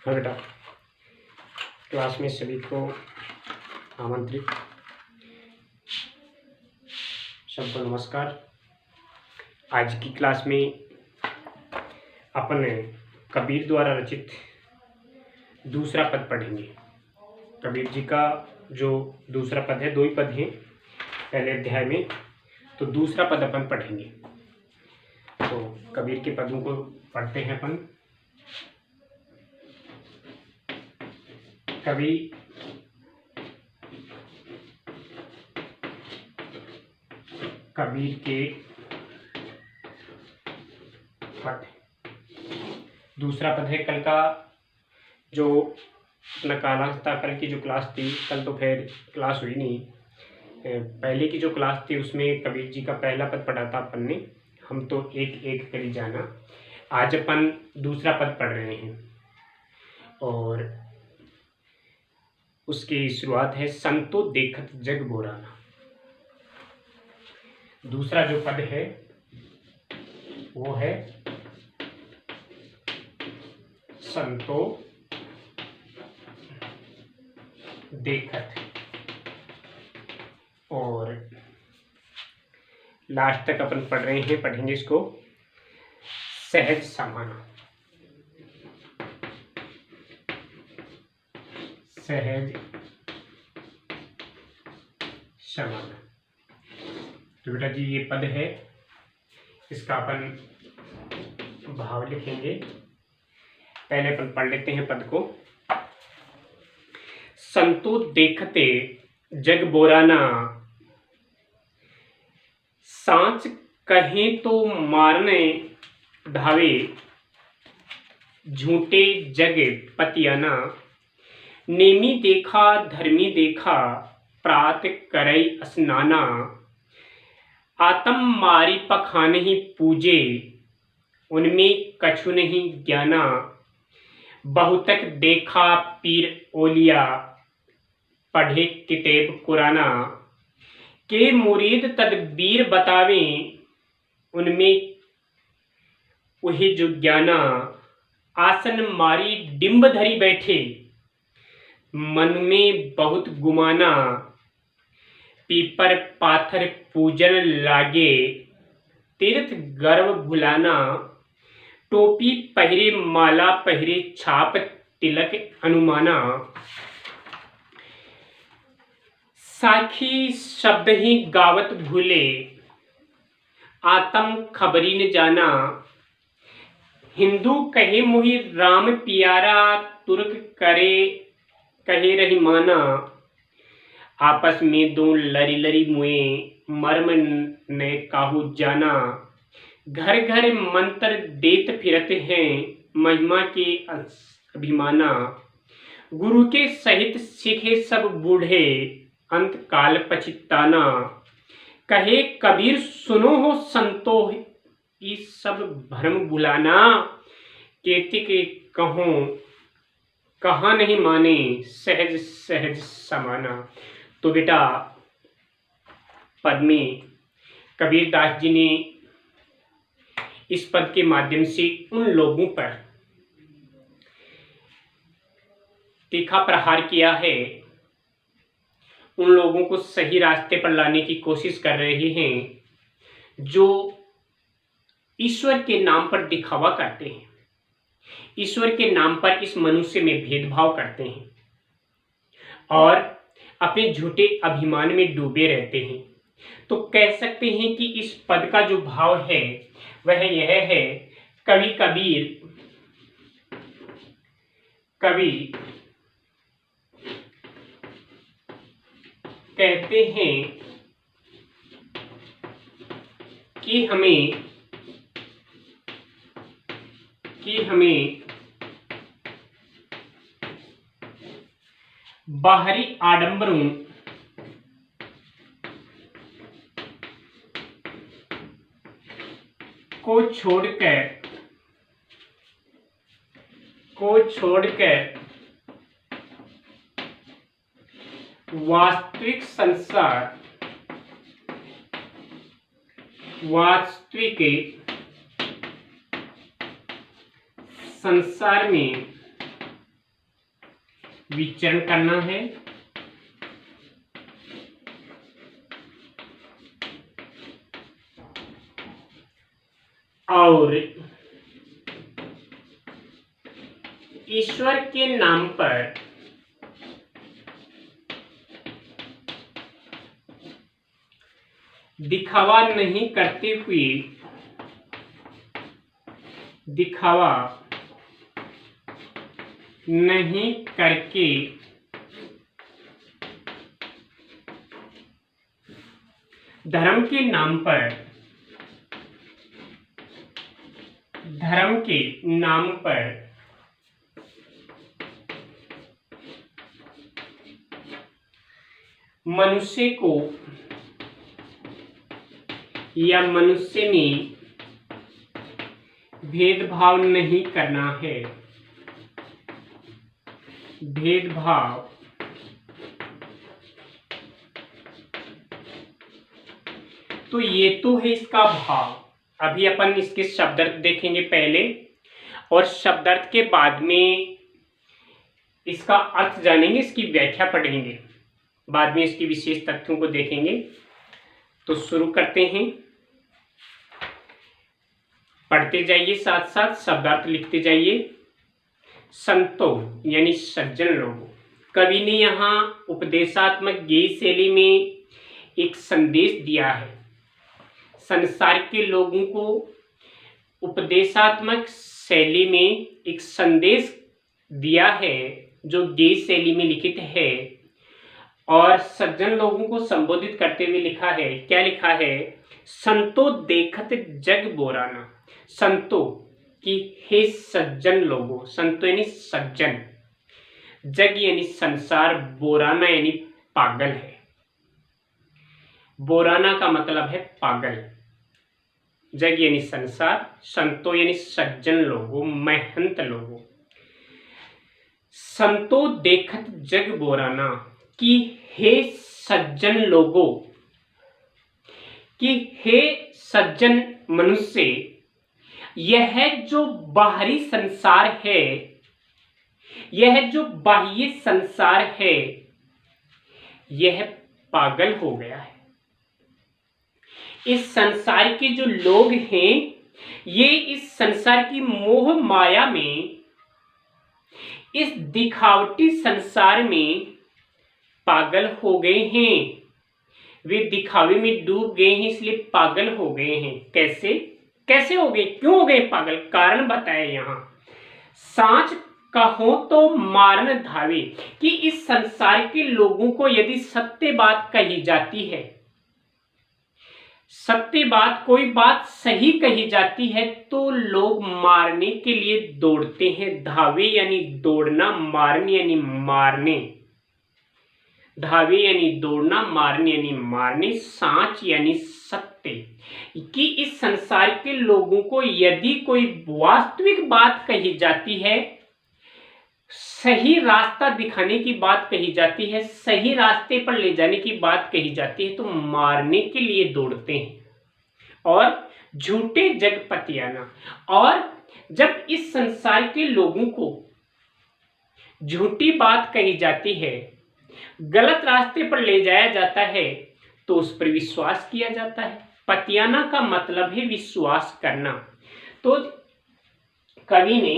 हाँ बेटा, क्लास में सभी को आमंत्रित, सबको नमस्कार। आज की क्लास में अपन कबीर द्वारा रचित दूसरा पद पढ़ेंगे। कबीर जी का जो दूसरा पद है, 2 ही पद हैं पहले अध्याय में, तो दूसरा पद अपन पढ़ेंगे। तो कबीर के पदों को पढ़ते हैं अपन। कबीर के पद, दूसरा पद है। कल का जो अपना कालांतर कल की जो क्लास थी, कल तो खैर क्लास हुई नहीं, पहले की जो क्लास थी उसमें कबीर जी का पहला पद पढ़ा था अपन ने। हम तो एक एक करी जाना। आज अपन दूसरा पद पढ़ रहे हैं और उसकी शुरुआत है, संतो देखत जग बोराना। दूसरा जो पद है वो है, संतो देखत, और लास्ट तक अपन पढ़ रहे हैं, पढ़ेंगे इसको, सहज समाना। सहज समाना। तो बेटा जी ये पद है, इसका अपन भाव लिखेंगे। पहले अपन पढ़ लेते हैं पद को। संतो देखते जग बोराना, सांच कहें तो मारने धावे, झूठे जग पतियाना। नेमी देखा धर्मी देखा, प्रात करई स्नाना। आतम मारी पखान ही पूजे, उनमें कछु नहीं ज्ञाना। बहुतक देखा पीर ओलिया, पढ़े किताब कुराना। के मुरीद तदबीर बतावें, उनमें वही जो ज्ञाना। आसन मारी डिंब धरी बैठे, मन में बहुत गुमाना। पीपर पाथर पूजन लागे, तीर्थ गर्व भुलाना। टोपी पहरे माला पहरे, छाप तिलक अनुमाना। साखी शब्द ही गावत भूले, आतम खबरी न जाना। हिंदू कहे मोहि राम पियारा, तुर्क करे कहे रही माना। आपस में दो लरी लरी मुए, मर्म ने काहू जाना। घर घर मंत्र देत फिरते हैं, महिमा के अभिमाना। गुरु के सहित सीखे सब बूढ़े, अंत काल पछिताना। कहे कबीर सुनो हो संतो, ये सब भ्रम भुलाना। केति के कहो कहा नहीं माने, सहज सहज समाना। तो बेटा पद में कबीर दास जी ने इस पद के माध्यम से उन लोगों पर तीखा प्रहार किया है, उन लोगों को सही रास्ते पर लाने की कोशिश कर रहे हैं जो ईश्वर के नाम पर दिखावा करते हैं, ईश्वर के नाम पर इस मनुष्य में भेदभाव करते हैं और अपने झूठे अभिमान में डूबे रहते हैं। तो कह सकते हैं कि इस पद का जो भाव है वह यह है, कवि कहते हैं कि हमें बाहरी आडंबरों को छोड़कर वास्तविक संसार में विचरण करना है। और ईश्वर के नाम पर दिखावा नहीं करते हुए, दिखावा नहीं करके धर्म के नाम पर, धर्म के नाम पर मनुष्य को या मनुष्य में भेदभाव नहीं करना है। भेदभाव तो ये तो है इसका भाव। अभी अपन इसके शब्दार्थ देखेंगे पहले, और शब्दार्थ के बाद में इसका अर्थ जानेंगे, इसकी व्याख्या पढ़ेंगे, बाद में इसकी विशेष तथ्यों को देखेंगे। तो शुरू करते हैं, पढ़ते जाइए, साथ साथ शब्दार्थ लिखते जाइए। संतों यानी सज्जन लोगों, कवि ने यहाँ उपदेशात्मक गेय शैली में एक संदेश दिया है। संसार के लोगों को उपदेशात्मक शैली में एक संदेश दिया है जो गेय शैली में लिखित है, और सज्जन लोगों को संबोधित करते हुए लिखा है। क्या लिखा है? संतो देखत जग बोराना। संतो कि हे सज्जन लोगों, संतो यानी सज्जन, जग यानी संसार, बोराना यानी पागल है। बोराना का मतलब है पागल। जग यानी संसार, संतो यानी सज्जन लोगों, महंत लोगों। संतो देखत जग बोराना कि हे सज्जन लोगों, कि हे सज्जन मनुष्य, यह जो बाहरी संसार है, यह जो बाह्य संसार है, यह पागल हो गया है। इस संसार के जो लोग हैं, ये इस संसार की मोह माया में, इस दिखावटी संसार में पागल हो गए हैं। वे दिखावे में डूब गए हैं, इसलिए पागल हो गए हैं। कैसे कैसे हो गए, क्यों हो गए पागल? कारण बताए यहाँ। सांच कहो तो मारन धावे, कि इस संसार के लोगों को यदि सत्य बात कही जाती है, सत्य बात, कोई बात सही कही जाती है, तो लोग मारने के लिए दौड़ते हैं। धावे यानी दौड़ना, मारने यानी मारने। धावे यानी दौड़ना, मारने यानी मारने। सांच यानी सत्य, कि इस संसार के लोगों को यदि कोई वास्तविक बात कही जाती है, सही रास्ता दिखाने की बात कही जाती है, सही रास्ते पर ले जाने की बात कही जाती है, तो मारने के लिए दौड़ते हैं। और झूठे जगपतियाना, और जब इस संसार के लोगों को झूठी बात कही जाती है, गलत रास्ते पर ले जाया जाता है, तो उस पर विश्वास किया जाता है। पतियाना का मतलब है विश्वास करना। तो कवि ने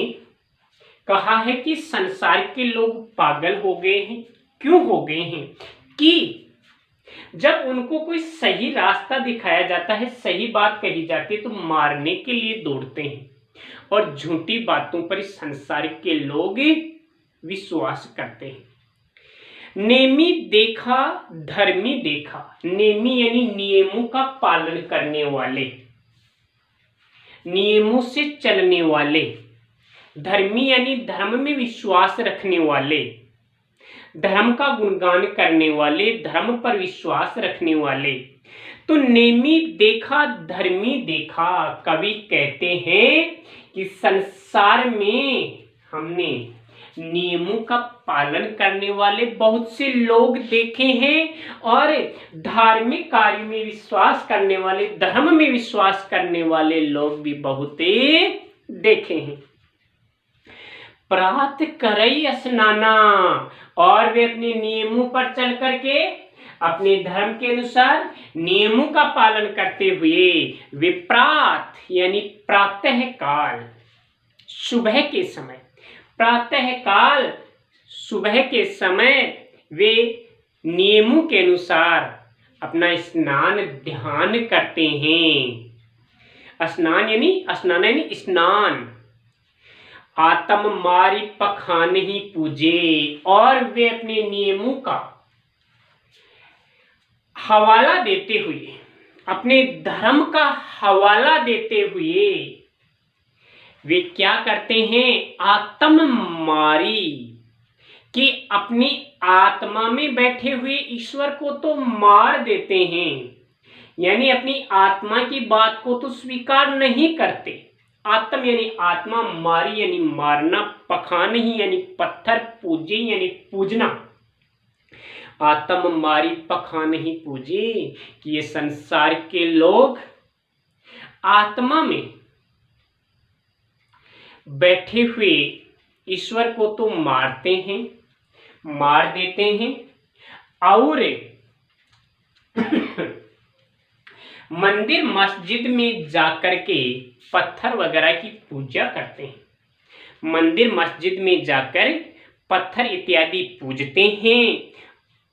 कहा है कि संसार के लोग पागल हो गए हैं। क्यों हो गए हैं? कि जब उनको कोई सही रास्ता दिखाया जाता है, सही बात कही जाती है, तो मारने के लिए दौड़ते हैं, और झूठी बातों पर इस संसार के लोग विश्वास करते हैं। नेमी देखा धर्मी देखा। नेमी यानी नियमों का पालन करने वाले, नियमों से चलने वाले। धर्मी यानी धर्म में विश्वास रखने वाले, धर्म का गुणगान करने वाले, धर्म पर विश्वास रखने वाले। तो नेमी देखा धर्मी देखा। कवि कहते हैं कि संसार में हमने नियमों का पालन करने वाले बहुत से लोग देखे हैं, और धार्मिक कार्य में विश्वास करने वाले, धर्म में विश्वास करने वाले लोग भी बहुत देखे हैं। प्रात करई स्नाना, और वे अपने नियमों पर चल करके अपने धर्म के अनुसार नियमों का पालन करते हुए वे प्रात यानी प्रातः काल, सुबह के समय, प्रातः काल सुबह के समय वे नियमों के अनुसार अपना स्नान ध्यान करते हैं। स्नान यानी स्नान। आत्म मारी पखान ही पूजे, और वे अपने नियमों का हवाला देते हुए, अपने धर्म का हवाला देते हुए वे क्या करते हैं? आत्म मारी, कि अपनी आत्मा में बैठे हुए ईश्वर को तो मार देते हैं, यानी अपनी आत्मा की बात को तो स्वीकार नहीं करते। आत्म यानी आत्मा, मारी यानी मारना, पखान ही यानी पत्थर, पूजे यानी पूजना। आत्म मारी पखान ही पूजे, कि ये संसार के लोग आत्मा में बैठे हुए ईश्वर को तो मारते हैं, मार देते हैं, और मंदिर मस्जिद में जाकर के पत्थर वगैरह की पूजा करते हैं। मंदिर मस्जिद में जाकर पत्थर इत्यादि पूजते हैं।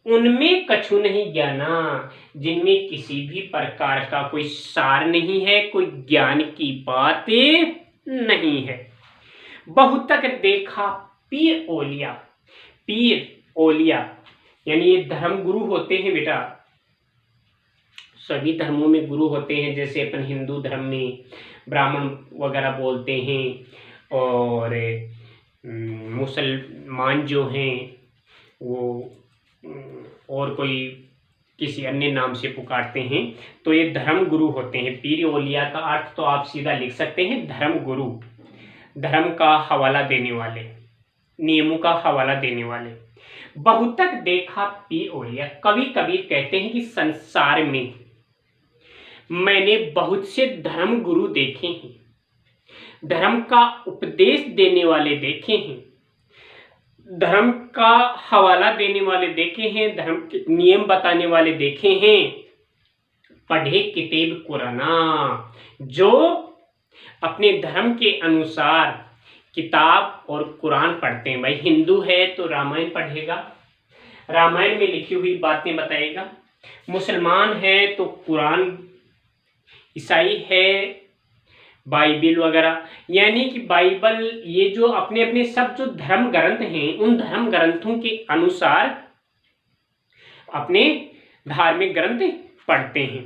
उनमें कछु नहीं ज्ञाना, जिनमें किसी भी प्रकार का कोई सार नहीं है, कोई ज्ञान की बात नहीं है। बहुतक देखा पीर ओलिया, पीर ओलिया यानी ये धर्म गुरु होते हैं बेटा। सभी धर्मों में गुरु होते हैं, जैसे अपन हिंदू धर्म में ब्राह्मण वगैरह बोलते हैं, और मुसलमान जो हैं वो और कोई किसी अन्य नाम से पुकारते हैं, तो ये धर्म गुरु होते हैं। पीर ओलिया का अर्थ तो आप सीधा लिख सकते हैं धर्म गुरु, धर्म का हवाला देने वाले, नियमों का हवाला देने वाले। बहुतक देखा पीर ओलिया, कभी कबीर कहते हैं कि संसार में मैंने बहुत से धर्म गुरु देखे हैं, धर्म का उपदेश देने वाले देखे हैं, धर्म का हवाला देने वाले देखे हैं, धर्म के नियम बताने वाले देखे हैं। पढ़े किताब कुराना, जो अपने धर्म के अनुसार किताब और कुरान पढ़ते हैं। भाई हिंदू है तो रामायण पढ़ेगा, रामायण में लिखी हुई बातें बताएगा। मुसलमान है तो कुरान, ईसाई है बाइबल वगैरह, यानी कि बाइबल, ये जो अपने अपने सब जो धर्म ग्रंथ हैं, उन धर्म ग्रंथों के अनुसार अपने धार्मिक ग्रंथ पढ़ते हैं।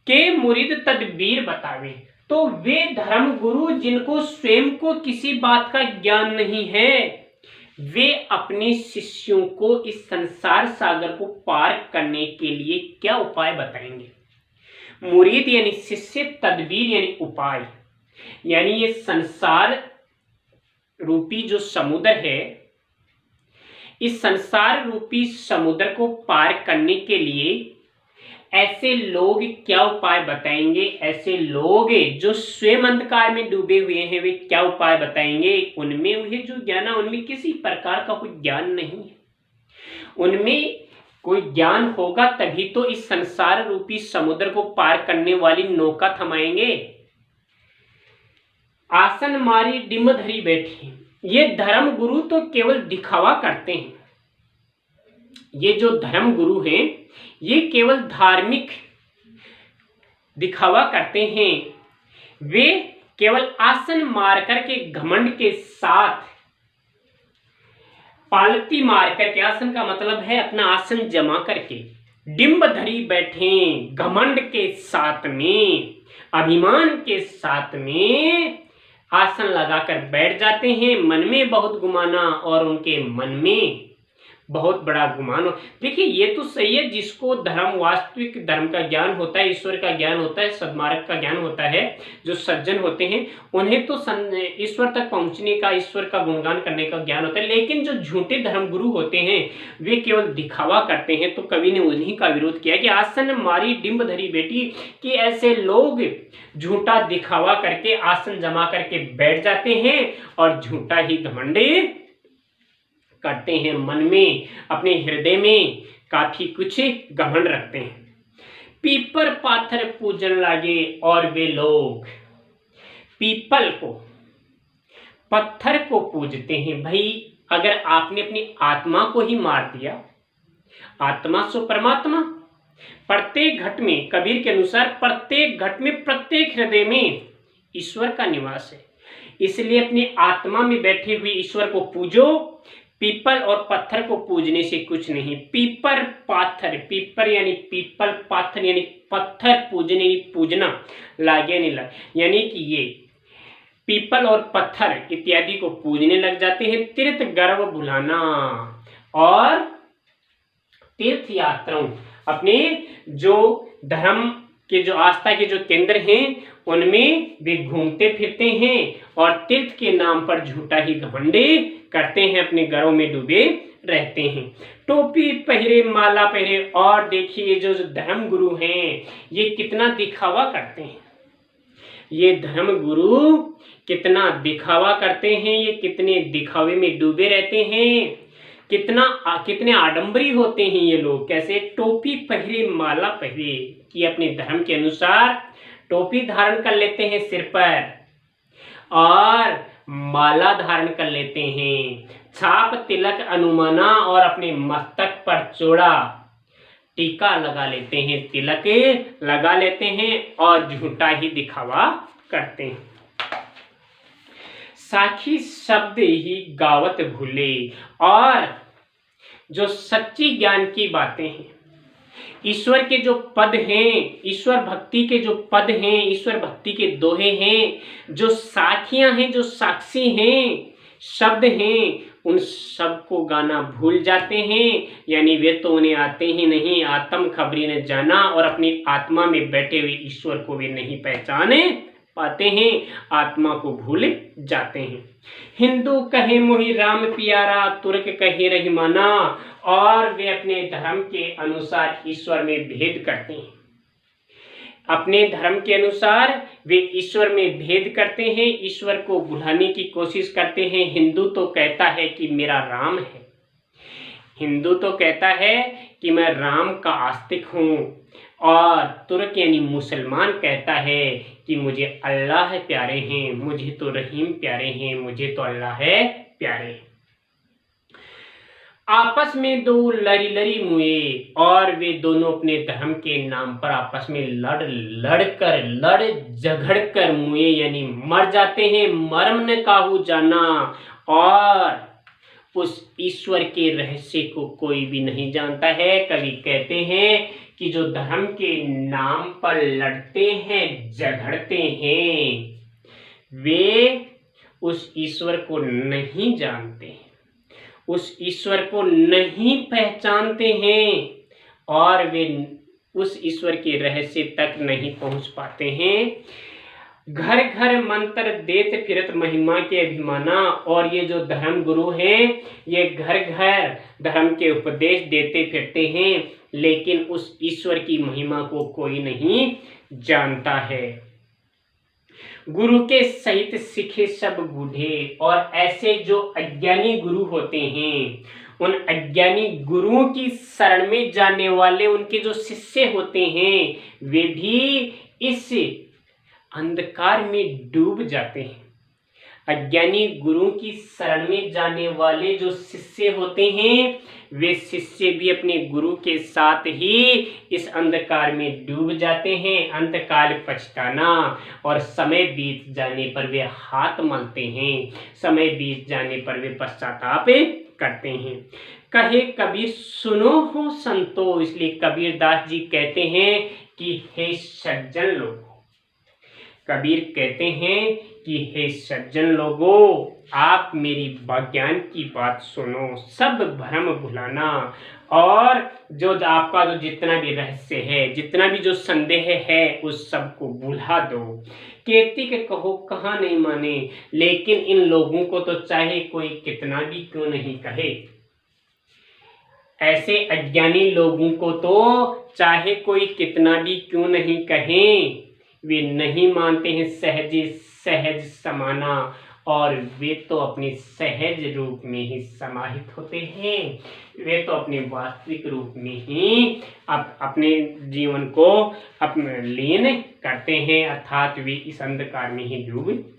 के मुरीद तदबीर बतावे, तो वे धर्म गुरु जिनको स्वयं को किसी बात का ज्ञान नहीं है, वे अपने शिष्यों को इस संसार सागर को पार करने के लिए क्या उपाय बताएंगे। मुरीद यानी शिष्य, तदबीर यानी उपाय, यानी ये संसार रूपी जो समुद्र है, इस संसार रूपी समुद्र को पार करने के लिए ऐसे लोग क्या उपाय बताएंगे। ऐसे लोग जो स्वयं अंधकार में डूबे हुए हैं, वे क्या उपाय बताएंगे। उनमें वह जो ज्ञान है, उनमें किसी प्रकार का कोई ज्ञान नहीं है। उनमें कोई ज्ञान होगा तभी तो इस संसार रूपी समुद्र को पार करने वाली नौका थमाएंगे। आसन मारी डिम धरी बैठे, ये धर्म गुरु तो केवल दिखावा करते हैं। ये जो धर्म गुरु हैं, ये केवल धार्मिक दिखावा करते हैं। वे केवल आसन मार करके घमंड के साथ, पालती मार करके, आसन का मतलब है अपना आसन जमा करके, डिंब धरी बैठे, घमंड के साथ में, अभिमान के साथ में आसन लगाकर बैठ जाते हैं। मन में बहुत गुमाना, और उनके मन में बहुत बड़ा गुमान हो। देखिए ये तो सही है, जिसको धर्म, वास्तविक धर्म का ज्ञान होता है, ईश्वर का ज्ञान होता है, सद्मार्ग का ज्ञान होता है, जो सज्जन होते हैं उन्हें तो ईश्वर तक पहुंचने का, ईश्वर का गुणगान करने का ज्ञान होता है। लेकिन जो झूठे धर्मगुरु होते हैं वे केवल दिखावा करते हैं। तो कवि ने उन्हीं का विरोध किया कि आसन मारी डिंब धरी बेटी, कि ऐसे लोग झूठा दिखावा करके आसन जमा करके बैठ जाते हैं और झूठा ही घमंडे करते हैं, मन में, अपने हृदय में काफी कुछ घमंड रखते हैं। पीपर पाथर पूजन लागे और वे लोग पीपल को, पत्थर को पूजते हैं। भाई अगर आपने अपनी आत्मा को ही मार दिया, आत्मा सो परमात्मा, प्रत्येक घट में, कबीर के अनुसार प्रत्येक घट में, प्रत्येक हृदय में ईश्वर का निवास है। इसलिए अपनी आत्मा में बैठे हुए ईश्वर को पूजो। पीपल और पत्थर को पूजने से कुछ नहीं। पीपर पाथर, पीपर यानी पीपल, पाथर यानी पत्थर, पूजने पूजना, लागे नहीं लग, यानी कि ये पीपल और पत्थर इत्यादि को पूजने लग जाते हैं। तीर्थ गर्व भुलाना, और तीर्थ यात्राओं, अपने जो धर्म के, जो आस्था के जो केंद्र हैं उनमें वे घूमते फिरते हैं और तीर्थ के नाम पर झूठा ही घमंडे करते हैं, अपने घरों में डूबे रहते हैं। टोपी पहरे, माला पहरे, और देखिए जो धर्म गुरु हैं ये कितना दिखावा करते हैं। ये धर्म गुरु कितना दिखावा करते हैं, ये कितने दिखावे में डूबे रहते हैं, कितने आडंबरी होते हैं ये लोग। कैसे? टोपी पहरे, माला पहरे, कि अपने धर्म के अनुसार टोपी धारण कर लेते हैं सिर पर और माला धारण कर लेते हैं, छाप तिलक अनुमाना, और अपने मस्तक पर चौड़ा टीका लगा लेते हैं, तिलक लगा लेते हैं और झूठा ही दिखावा करते हैं। साखी शब्द ही गावत भूले, और जो सच्ची ज्ञान की बातें हैं, ईश्वर के जो पद हैं, ईश्वर भक्ति के जो पद हैं, ईश्वर भक्ति के दोहे हैं, जो साखियां हैं, जो साक्षी हैं, शब्द हैं, उन सब को गाना भूल जाते हैं। यानी वे तो उन्हें आते ही नहीं, आत्म खबरी ने जाना, और अपनी आत्मा में बैठे हुए ईश्वर को वे नहीं पहचाने पाते हैं, आत्मा को भूल जाते हैं। हिंदू कहे मोहि राम प्यारा, तुर्क कहे रहीमाना, और वे अपने धर्म के अनुसार ईश्वर में भेद करते हैं। अपने धर्म के अनुसार वे ईश्वर में भेद करते हैं, ईश्वर को भुलाने की कोशिश करते हैं। हिंदू तो कहता है कि मेरा राम है, हिंदू तो कहता है कि मैं राम का आस्तिक हूँ, और तुर्क यानी मुसलमान कहता है कि मुझे अल्लाह प्यारे हैं, मुझे तो रहीम प्यारे हैं, मुझे तो अल्लाह है प्यारे हैं। आपस में दो लड़ी लड़ी मुए, और वे दोनों अपने धर्म के नाम पर आपस में लड़ झगड़ कर मुए, यानी मर जाते हैं। मर्म न काहू जाना, और उस ईश्वर के रहस्य को कोई भी नहीं जानता है। कवि कहते हैं कि जो धर्म के नाम पर लड़ते हैं, झगड़ते हैं, वे उस ईश्वर को नहीं जानते, उस ईश्वर को नहीं पहचानते हैं, और वे उस ईश्वर के रहस्य तक नहीं पहुंच पाते हैं। घर घर मंत्र देते फिरत महिमा के अभिमाना, और ये जो धर्म गुरु हैं ये घर घर धर्म के उपदेश देते फिरते हैं, लेकिन उस ईश्वर की महिमा को कोई नहीं जानता है। गुरु के सहित सीखे सब बूढ़े, और ऐसे जो अज्ञानी गुरु होते हैं, उन अज्ञानी गुरुओं की शरण में जाने वाले उनके जो शिष्य होते हैं, वे भी इस अंधकार में डूब जाते हैं। अज्ञानी गुरु की शरण में जाने वाले जो शिष्य होते हैं, वे शिष्य भी अपने गुरु के साथ ही इस अंधकार में डूब जाते हैं। अंतकाल पछताना, और समय बीत जाने पर वे हाथ मलते हैं, समय बीत जाने पर वे पश्चाताप करते हैं। कहे कबीर सुनो हो संतो, इसलिए कबीरदास जी कहते हैं कि हे सज्जन लोग, कबीर कहते हैं कि हे सज्जन लोगों, आप मेरी ज्ञान की बात सुनो, सब भ्रम भुलाना, और जो आपका जो जितना भी रहस्य है, जितना भी जो संदेह है, उस सब को भुला दो। कहती के कहो कहाँ नहीं माने, लेकिन इन लोगों को तो चाहे कोई कितना भी क्यों नहीं कहे, ऐसे अज्ञानी लोगों को तो चाहे कोई कितना भी क्यों नहीं कहें, वे नहीं मानते हैं सहज समाना, और वे तो अपने सहज रूप में ही समाहित होते हैं। वे तो अपने वास्तविक रूप में ही अपने जीवन को अपने लीन करते हैं, अर्थात वे इस अंधकार में ही डूब।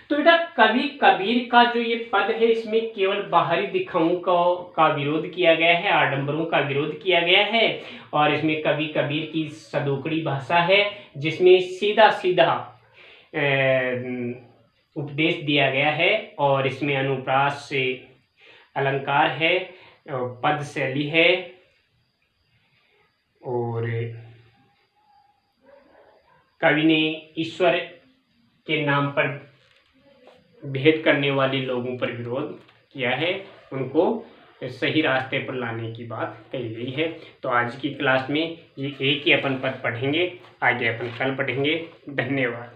तो बेटा कवि कबीर का जो ये पद है, इसमें केवल बाहरी दिखावों का विरोध किया गया है, आडंबरों का विरोध किया गया है, और इसमें कवि कबीर की सदोकड़ी भाषा है, जिसमें सीधा सीधा उपदेश दिया गया है, और इसमें अनुप्रास से अलंकार है, पद शैली है, और कवि ने ईश्वर के नाम पर भेद करने वाले लोगों पर विरोध किया है, उनको सही रास्ते पर लाने की बात कही गई है। तो आज की क्लास में ये एक ही अपन पद पढ़ेंगे, आगे अपन कल पढ़ेंगे। धन्यवाद।